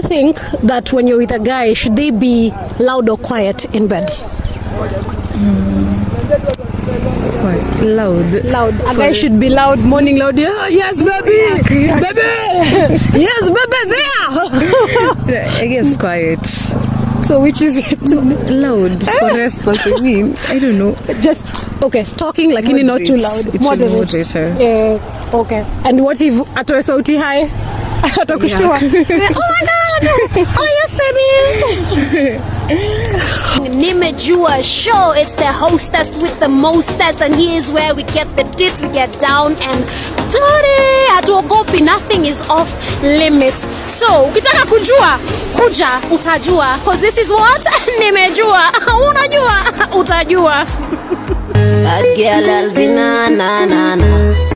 think that when you're with a guy, should they be loud or quiet in bed? Quite loud. Loud. A guy should be loud, morning loud. Yeah, yes, baby, baby, yes, baby, there. I guess quiet. So which is it? Loud for response. I mean, I don't know. Just okay, talking like in not too loud. It's moderate. Yeah. Okay. And what if atoe sauti high? Atakushtua. Oh my god. Oh yes, baby. Nimejua show, it's the hostess with the mostest, and here's where we get the deets, we get down and dirty. Hatuogopi, nothing is off limits. So ukitaka kujua, kuja utajua, cause this is what nimejua. Unajua utajua. Bad girl Alvina na na na.